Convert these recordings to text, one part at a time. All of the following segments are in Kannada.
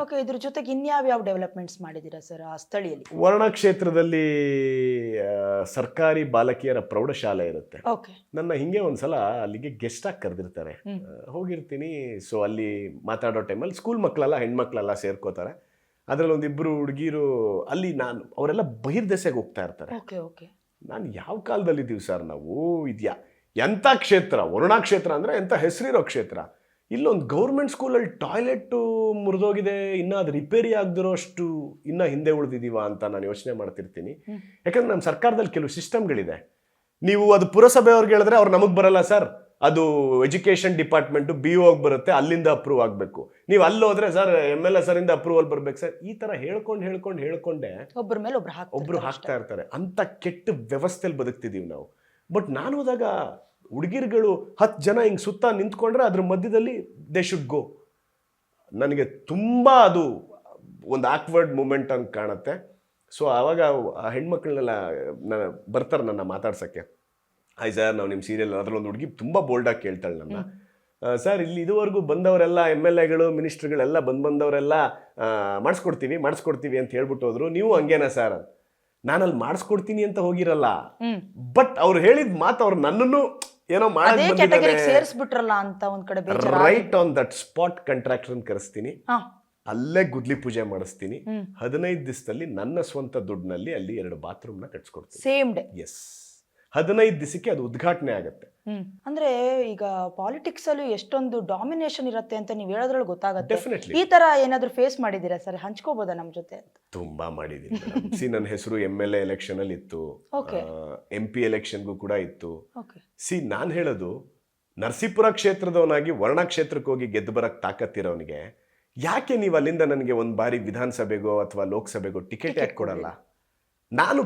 ಓಕೆ, ಇದ್ರ ಜೊತೆಗೆ ಇನ್ಯಾವ ಡೆವಲಪ್ಮೆಂಟ್ಸ್ ಮಾಡಿದ್ದೀರಾ ಸರ್ ಆ ಸ್ಥಳೀಯಲ್ಲಿ? ವರ್ಣ ಕ್ಷೇತ್ರದಲ್ಲಿ ಸರ್ಕಾರಿ ಬಾಲಕಿಯರ ಪ್ರೌಢಶಾಲೆ ಇರುತ್ತೆ. ಓಕೆ. ನನ್ನ ಹಿಂಗೆ ಒಂದ್ಸಲ ಅಲ್ಲಿಗೆ ಗೆಸ್ಟ್ ಆಗಿ ಕರೆದಿರ್ತಾರೆ. ಹೋಗಿರ್ತೀನಿ. ಸೊ ಅಲ್ಲಿ ಮಾತಾಡೋ ಟೈಮಲ್ಲಿ ಸ್ಕೂಲ್ ಮಕ್ಕಳೆಲ್ಲ ಹೆಣ್ಮಕ್ಳೆಲ್ಲ ಸೇರ್ಕೋತಾರೆ. ಅದರಲ್ಲಿ ಒಂದಿಬ್ಬರು ಹುಡುಗಿರು ಅಲ್ಲಿ ಅವರೆಲ್ಲ ಬಹಿರ್ದೆಸೆಗೆ ಹೋಗ್ತಾ ಇರ್ತಾರೆ. Okay okay. ನಾನು ಯಾವ ಕಾಲದಲ್ಲಿದ್ದೀವಿ ಸರ್ ನಾವು? ಇದ್ಯಾ ಎಂಥ ಕ್ಷೇತ್ರ ವರುಣಾ ಕ್ಷೇತ್ರ ಅಂದರೆ ಎಂಥ ಹೆಸರಿರೋ ಕ್ಷೇತ್ರ. ಇಲ್ಲೊಂದು ಗೌರ್ಮೆಂಟ್ ಸ್ಕೂಲಲ್ಲಿ ಟಾಯ್ಲೆಟ್ಟು ಮುರಿದೋಗಿದೆ, ಇನ್ನೂ ಅದು ರಿಪೇರಿ ಆಗದಿರೋ ಅಷ್ಟು ಇನ್ನೂ ಹಿಂದೆ ಉಳಿದಿದ್ದೀವ ಅಂತ ನಾನು ಯೋಚನೆ ಮಾಡ್ತಿರ್ತೀನಿ. ಯಾಕಂದ್ರೆ ನಮ್ಮ ಸರ್ಕಾರದಲ್ಲಿ ಕೆಲವು ಸಿಸ್ಟಮ್ಗಳಿದೆ. ನೀವು ಅದು ಪುರಸಭೆಯವ್ರಿಗೆ ಹೇಳಿದ್ರೆ ಅವ್ರು ನಮಗೆ ಬರಲ್ಲ ಸರ್, ಅದು ಎಜುಕೇಷನ್ ಡಿಪಾರ್ಟ್ಮೆಂಟು BO ಬರುತ್ತೆ, ಅಲ್ಲಿಂದ ಅಪ್ರೂವ್ ಆಗಬೇಕು. ನೀವು ಅಲ್ಲಿ ಹೋದ್ರೆ ಸರ್ MLA ಸರಿಂದ ಅಪ್ರೂವಲ್ ಬರ್ಬೇಕು ಸರ್. ಈ ಥರ ಹೇಳ್ಕೊಂಡೆ ಒಬ್ಬರ ಮೇಲೆ ಒಬ್ರು ಹಾಕ್ತಾ ಇರ್ತಾರೆ. ಅಂಥ ಕೆಟ್ಟ ವ್ಯವಸ್ಥೆಯಲ್ಲಿ ಬದುಕ್ತಿದ್ದೀವಿ ನಾವು. ಬಟ್ ನಾನು ಹೋದಾಗ ಹುಡುಗಿರುಗಳು 10 ಜನ ಹಿಂಗೆ ಸುತ್ತ ನಿಂತ್ಕೊಂಡ್ರೆ ಅದ್ರ ಮಧ್ಯದಲ್ಲಿ ದೇ ಶುಡ್ ಗೋ. ನನಗೆ ತುಂಬ ಅದು ಒಂದು ಆಕ್ವರ್ಡ್ ಮೂಮೆಂಟ್ ಅಂತ ಕಾಣುತ್ತೆ. ಸೊ ಆವಾಗ ಆ ಹೆಣ್ಮಕ್ಳನ್ನೆಲ್ಲ ಬರ್ತಾರೆ ನನ್ನ ಮಾತಾಡ್ಸೋಕ್ಕೆ. ಹಾಯ್ ಸರ್, ನಾವು ನಿಮ್ಮ ಸೀರಿಯಲ್ ಅದರಲ್ಲೊಂದು ಹುಡುಗಿ ತುಂಬ ಬೋಲ್ಡಾಗಿ ಕೇಳ್ತಾಳೆ ನನ್ನ, ಸರ್ ಇಲ್ಲಿ ಇದುವರೆಗೂ ಬಂದವರೆಲ್ಲ MLAಗಳು ಮಿನಿಸ್ಟ್ರುಗಳೆಲ್ಲ ಬಂದವರೆಲ್ಲ ಮಾಡಿಸ್ಕೊಡ್ತೀವಿ ಅಂತ ಹೇಳ್ಬಿಟ್ಟು ಹೋದ್ರು, ನೀವು ಹಂಗೇನಾ ಸರ್? ನಾನಲ್ಲಿ ಮಾಡಿಸ್ಕೊಡ್ತೀನಿ ಅಂತ ಹೋಗಿರಲ್ಲ, ಬಟ್ ಅವ್ರು ಹೇಳಿದ ಮಾತು ಅವ್ರು ನನ್ನನ್ನು ಏನೋ ಸೇರಿಸ್ಬಿಟ್ರಲ್ಲ ಅಂತ ಒಂದ್ ಕಡೆ right on that spot contractor ಕರೆಸ್ತೀನಿ, ಅಲ್ಲೇ ಗುದ್ಲಿ ಪೂಜೆ ಮಾಡಿಸ್ತೀನಿ. 15 ದಿವಸದಲ್ಲಿ ನನ್ನ ಸ್ವಂತ ದುಡ್ಡಿನಲ್ಲಿ ಅಲ್ಲಿ 2 ಬಾತ್ರೂಮ್ನ ಕಟ್ಸ್ಕೊಡ್ತೀನಿ. Same day. ಎಸ್, 15 ದಿವಸಕ್ಕೆ ಅದು ಉದ್ಘಾಟನೆ ಆಗುತ್ತೆ. ಅಂದ್ರೆ ಈಗ ಪಾಲಿಟಿಕ್ಸ್ ಅಲ್ಲಿ ಎಷ್ಟೊಂದು ಡಾಮಿನೇಷನ್ ಇರುತ್ತೆ ಅಂತ ನೀವು ಹೇಳೋದ್ರಲ್ಲಿ ಗೊತ್ತಾಗುತ್ತೆ. ಡೆಫಿನೆಟ್ಲಿ. ಈ ತರ ಏನಾದ್ರು ಫೇಸ್ ಮಾಡಿದ್ದೀರಾ ಸರ್? ಹಂಚ್ಕೋಬೋದಾ ನಮ್ ಜೊತೆ? ತುಂಬಾ ಮಾಡಿದ್ದೀನಿ. ನನ್ನ ಹೆಸರು MLA ಎಲೆಕ್ಷನ್ ಅಲ್ಲಿ ಇತ್ತು, MP ಎಲೆಕ್ಷನ್ಗೂ ಕೂಡ ಇತ್ತು. ನಾನು ಹೇಳೋದು, ನರಸೀಪುರ ಕ್ಷೇತ್ರದವನಾಗಿ ವರ್ಣ ಕ್ಷೇತ್ರಕ್ಕೆ ಹೋಗಿ ಗೆದ್ದು ಬರಕ್ ತಾಕತ್ತಿರೋನಿಗೆ ಯಾಕೆ ನೀವು ಅಲ್ಲಿಂದ ನನಗೆ ಒಂದು ಬಾರಿ ವಿಧಾನಸಭೆಗೋ ಅಥವಾ ಲೋಕಸಭೆಗೋ ಟಿಕೆಟ್ ಯಾಕೆ ಕೊಡಲ್ಲ? ನಾನು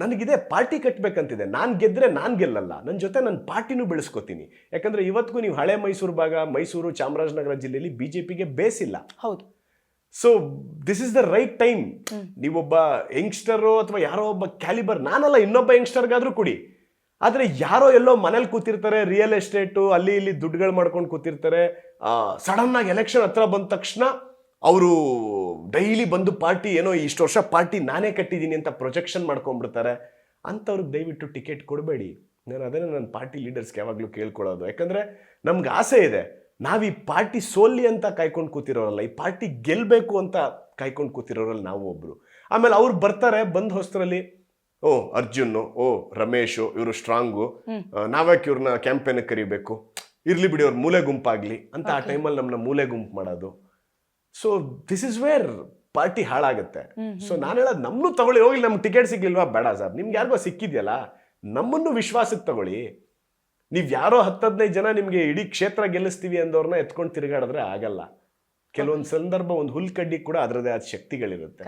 ನನಗಿದೆ ಪಾರ್ಟಿ ಕಟ್ಟಬೇಕಂತಿದೆ. ನಾನು ಗೆದ್ದರೆ ನಾನು ಗೆಲ್ಲಲ್ಲ, ನನ್ನ ಜೊತೆ ನನ್ನ ಪಾರ್ಟಿನೂ ಬೆಳೆಸ್ಕೋತೀನಿ. ಯಾಕಂದರೆ ಇವತ್ತಿಗೂ ನೀವು ಹಳೆ ಮೈಸೂರು ಭಾಗ, ಮೈಸೂರು ಚಾಮರಾಜನಗರ ಜಿಲ್ಲೆಯಲ್ಲಿ BJPಗೆ ಬೇಸ್ ಇಲ್ಲ. ಹೌದು. So this is the right time. ನೀವೊಬ್ಬ ಯಂಗ್ಸ್ಟರು ಅಥವಾ ಯಾರೋ ಒಬ್ಬ ಕ್ಯಾಲಿಬರ್, ನಾನಲ್ಲ ಇನ್ನೊಬ್ಬ ಯಂಗ್ಸ್ಟರ್ಗಾದ್ರೂ ಕೊಡಿ. ಆದರೆ ಯಾರೋ ಎಲ್ಲೋ ಮನೇಲಿ ಕೂತಿರ್ತಾರೆ, ರಿಯಲ್ ಎಸ್ಟೇಟು ಅಲ್ಲಿ ಇಲ್ಲಿ ದುಡ್ಡುಗಳು ಮಾಡ್ಕೊಂಡು ಕೂತಿರ್ತಾರೆ. ಸಡನ್ನಾಗಿ ಎಲೆಕ್ಷನ್ ಹತ್ರ ಬಂದ ತಕ್ಷಣ ಅವರು ಡೈಲಿ ಬಂದು ಪಾರ್ಟಿ ಏನೋ ಇಷ್ಟು ವರ್ಷ ಪಾರ್ಟಿ ನಾನೇ ಕಟ್ಟಿದ್ದೀನಿ ಅಂತ ಪ್ರೊಜೆಕ್ಷನ್ ಮಾಡ್ಕೊಂಡ್ಬಿಡ್ತಾರೆ. ಅಂಥವ್ರಿಗೆ ದಯವಿಟ್ಟು ಟಿಕೆಟ್ ಕೊಡಬೇಡಿ. ನಾನು ಅದನ್ನೇ ನನ್ನ ಪಾರ್ಟಿ ಲೀಡರ್ಸ್ಗೆ ಯಾವಾಗಲೂ ಕೇಳ್ಕೊಳ್ಳೋದು. ಯಾಕಂದರೆ ನಮ್ಗೆ ಆಸೆ ಇದೆ, ನಾವು ಈ ಪಾರ್ಟಿ ಸೋಲ್ಲಿ ಅಂತ ಕಾಯ್ಕೊಂಡು ಕೂತಿರೋರಲ್ಲ, ಈ ಪಾರ್ಟಿ ಗೆಲ್ಲಬೇಕು ಅಂತ ಕಾಯ್ಕೊಂಡು ಕೂತಿರೋರಲ್ಲಿ ನಾವು ಒಬ್ಬರು. ಆಮೇಲೆ ಅವ್ರು ಬರ್ತಾರೆ, ಬಂದ ಹೊಸ್ತರಲ್ಲಿ ಅರ್ಜುನ್ನು, ರಮೇಶು, ಇವರು ಸ್ಟ್ರಾಂಗು, ನಾವ್ಯಾಕೆ ಇವ್ರನ್ನ ಕ್ಯಾಂಪೇನ್ ಕರಿಬೇಕು, ಇರ್ಲಿ ಬಿಡಿ ಅವ್ರ ಮೂಲೆ ಗುಂಪಾಗ್ಲಿ ಅಂತ ಆ ಟೈಮಲ್ಲಿ ನಮ್ಮನ್ನ ಮೂಲೆ ಗುಂಪು ಮಾಡೋದು. So this is where party ಹಾಳಾಗುತ್ತೆ. ಸೊ ನಾನು ಹೇಳೋದು, ನಮ್ಮನ್ನು ತಗೊಳ್ಳಿ, ಹೋಗಿ ನಮ್ಗೆ ಟಿಕೆಟ್ ಸಿಗ್ಲಿಲ್ವಾ, ಬೇಡ ಸರ್, ನಿಮ್ಗೆ ಯಾರಿಗೋ ಸಿಕ್ಕಿದ್ಯಲ್ಲ ನಮ್ಮನ್ನು ವಿಶ್ವಾಸಕ್ಕೆ ತಗೊಳ್ಳಿ. ನೀವು ಯಾರೋ 10-15 ಜನ ನಿಮಗೆ ಇಡೀ ಕ್ಷೇತ್ರ ಗೆಲ್ಲಿಸ್ತೀವಿ ಅಂದವ್ರನ್ನ ಎತ್ಕೊಂಡು ತಿರುಗಾಡಿದ್ರೆ ಆಗಲ್ಲ. ಕೆಲವೊಂದು ಸಂದರ್ಭ ಒಂದು ಹುಲ್ಕಡ್ಡಿ ಕೂಡ ಅದರದೇ ಆದ ಶಕ್ತಿಗಳಿರುತ್ತೆ.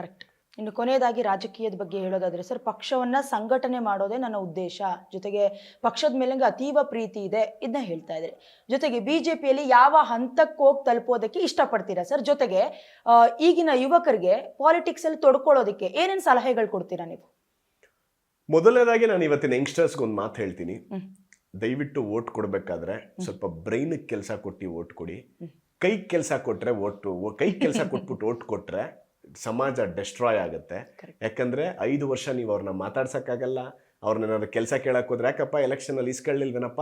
ಇನ್ನು ಕೊನೆಯದಾಗಿ ರಾಜಕೀಯದ ಬಗ್ಗೆ ಹೇಳೋದಾದ್ರೆ ಸರ್, ಪಕ್ಷವನ್ನ ಸಂಘಟನೆ ಮಾಡೋದೇ ನನ್ನ ಉದ್ದೇಶ, ಜೊತೆಗೆ ಪಕ್ಷದ ಮೇಲೆ ಅತೀವ ಪ್ರೀತಿ ಇದೆ, ಇದನ್ನ ಹೇಳ್ತಾ ಇದ್ದಾರೆ. ಜೊತೆಗೆ BJPಯಲ್ಲಿ ಯಾವ ಹಂತಕ್ಕೆ ಹೋಗಿ ತಲುಪೋದಕ್ಕೆ ಇಷ್ಟಪಡ್ತೀರಾ ಸರ್? ಜೊತೆಗೆ ಈಗಿನ ಯುವಕರಿಗೆ ಪಾಲಿಟಿಕ್ಸ್ ಅಲ್ಲಿ ತೊಡ್ಕೊಳ್ಳೋದಕ್ಕೆ ಏನೇನು ಸಲಹೆಗಳು ಕೊಡ್ತೀರಾ ನೀವು? ಮೊದಲನೇದಾಗಿ ನಾನು ಇವತ್ತಿನ ಯಂಗ್ಸ್ಟರ್ಸ್ಗೆ ಒಂದು ಮಾತು ಹೇಳ್ತೀನಿ, ದಯವಿಟ್ಟು ವೋಟ್ ಕೊಡಬೇಕಾದ್ರೆ ಸ್ವಲ್ಪ ಬ್ರೈನಿಗೆ ಕೆಲಸ ಕೊಟ್ಟು ವೋಟ್ ಕೊಡಿ. ಕೈಗೆ ಕೆಲಸ ಕೊಟ್ಟರೆ ಕೈಗೆ ಕೆಲಸ ಕೊಟ್ಬಿಟ್ಟು ವೋಟ್ ಕೊಟ್ಟರೆ ಸಮಾಜ ಡೆಸ್ಟ್ರಾಯ್ ಆಗುತ್ತೆ. ಯಾಕಂದರೆ 5 ವರ್ಷ ನೀವು ಅವ್ರನ್ನ ಮಾತಾಡ್ಸೋಕ್ಕಾಗಲ್ಲ. ಅವ್ರನ್ನೇನಾದ್ರು ಕೆಲಸ ಕೇಳಕ್ಕೆ ಹೋದ್ರೆ, ಯಾಕಪ್ಪ ಎಲೆಕ್ಷನಲ್ಲಿ ಇಸ್ಕೊಳ್ಳಿಲ್ವೇನಪ್ಪ,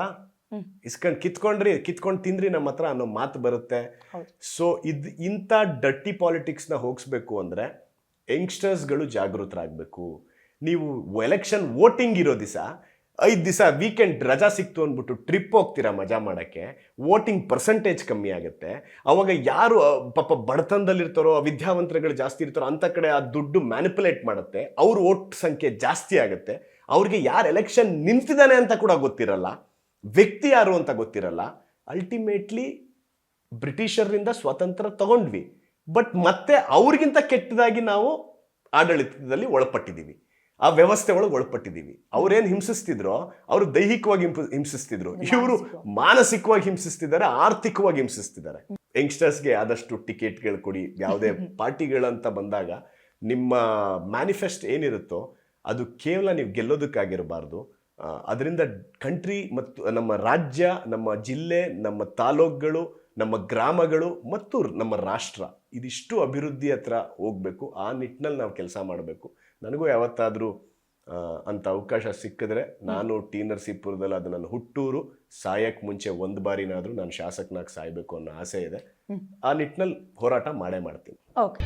ಕಿತ್ಕೊಂಡು ತಿಂದ್ರಿ ನಮ್ಮ ಹತ್ರ ಅನ್ನೋ ಮಾತು ಬರುತ್ತೆ. ಸೊ ಇಂಥ ಡರ್ಟಿ ಪಾಲಿಟಿಕ್ಸ್ನ ಹೋಗಿಸ್ಬೇಕು ಅಂದರೆ ಯಂಗ್ಸ್ಟರ್ಸ್ಗಳು ಜಾಗೃತರಾಗಬೇಕು. ನೀವು ಎಲೆಕ್ಷನ್ ವೋಟಿಂಗ್ ಇರೋ ದಿವಸ 5 ದಿವಸ ವೀಕೆಂಡ್ ರಜಾ ಸಿಕ್ತು ಅಂದ್ಬಿಟ್ಟು ಟ್ರಿಪ್ ಹೋಗ್ತೀರಾ ಮಜಾ ಮಾಡೋಕ್ಕೆ, ವೋಟಿಂಗ್ ಪರ್ಸೆಂಟೇಜ್ ಕಮ್ಮಿ ಆಗುತ್ತೆ. ಅವಾಗ ಯಾರು ಪಾಪ ಬಡತನದಲ್ಲಿರ್ತಾರೋ, ವಿದ್ಯಾವಂತರುಗಳು ಜಾಸ್ತಿ ಇರ್ತಾರೋ ಅಂಥ ಕಡೆ ಆ ದುಡ್ಡು ಮ್ಯಾನಿಪುಲೇಟ್ ಮಾಡುತ್ತೆ, ಅವ್ರ ವೋಟ್ ಸಂಖ್ಯೆ ಜಾಸ್ತಿ ಆಗುತ್ತೆ. ಅವ್ರಿಗೆ ಯಾರು ಎಲೆಕ್ಷನ್ ನಿಂತಿದ್ದಾನೆ ಅಂತ ಕೂಡ ಗೊತ್ತಿರಲ್ಲ, ವ್ಯಕ್ತಿ ಯಾರು ಅಂತ ಗೊತ್ತಿರಲ್ಲ. ಅಲ್ಟಿಮೇಟ್ಲಿ ಬ್ರಿಟಿಷರಿಂದ ಸ್ವಾತಂತ್ರ್ಯ ತಗೊಂಡ್ವಿ, ಬಟ್ ಮತ್ತೆ ಅವ್ರಿಗಿಂತ ಕೆಟ್ಟದಾಗಿ ನಾವು ಆಡಳಿತದಲ್ಲಿ ಒಳಪಟ್ಟಿದ್ದೀವಿ, ಆ ವ್ಯವಸ್ಥೆ ಒಳಗೆ ಒಳಪಟ್ಟಿದ್ದೀವಿ. ಅವ್ರೇನು ಹಿಂಸಿಸ್ತಿದ್ರೋ ಅವರು ದೈಹಿಕವಾಗಿ ಹಿಂಸಿಸ್ತಿದ್ರು, ಇವರು ಮಾನಸಿಕವಾಗಿ ಹಿಂಸಿಸ್ತಿದ್ದಾರೆ, ಆರ್ಥಿಕವಾಗಿ ಹಿಂಸಿಸ್ತಿದ್ದಾರೆ. ಯಂಗ್ಸ್ಟರ್ಸ್ಗೆ ಆದಷ್ಟು ಟಿಕೆಟ್ಗಳು ಕೊಡಿ. ಯಾವುದೇ ಪಾರ್ಟಿಗಳಂತ ಬಂದಾಗ ನಿಮ್ಮ ಮ್ಯಾನಿಫೆಸ್ಟ್ ಏನಿರುತ್ತೋ ಅದು ಕೇವಲ ನೀವು ಗೆಲ್ಲೋದಕ್ಕಾಗಿರಬಾರ್ದು. ಅದರಿಂದ ಕಂಟ್ರಿ ಮತ್ತು ನಮ್ಮ ರಾಜ್ಯ, ನಮ್ಮ ಜಿಲ್ಲೆ, ನಮ್ಮ ತಾಲೂಕುಗಳು ನಮ್ಮ ಗ್ರಾಮಗಳು ಮತ್ತು ನಮ್ಮ ರಾಷ್ಟ್ರ ಇದಿಷ್ಟು ಅಭಿವೃದ್ಧಿ ಹತ್ರ ಹೋಗ್ಬೇಕು. ಆ ನಿಟ್ಟಿನಲ್ಲಿ ನಾವು ಕೆಲಸ ಮಾಡಬೇಕು. ನನಗೂ ಯಾವತ್ತಾದರೂ ಅಂತ ಅವಕಾಶ ಸಿಕ್ಕಿದ್ರೆ ನಾನು ಟಿ ನರಸೀಪುರದಲ್ಲಿ, ಅದು ನನ್ನ ಹುಟ್ಟೂರು, ಸಾಯಕ್ಕೆ ಮುಂಚೆ ಒಂದು ಬಾರಿನಾದರೂ ನಾನು ಶಾಸಕನಾಗಿ ಸಾಯಬೇಕು ಅನ್ನೋ ಆಸೆ ಇದೆ. ಆ ನಿಟ್ಟಿನಲ್ಲಿ ಹೋರಾಟ ಮಾಡೇ ಮಾಡ್ತೀನಿ. ಓಕೆ.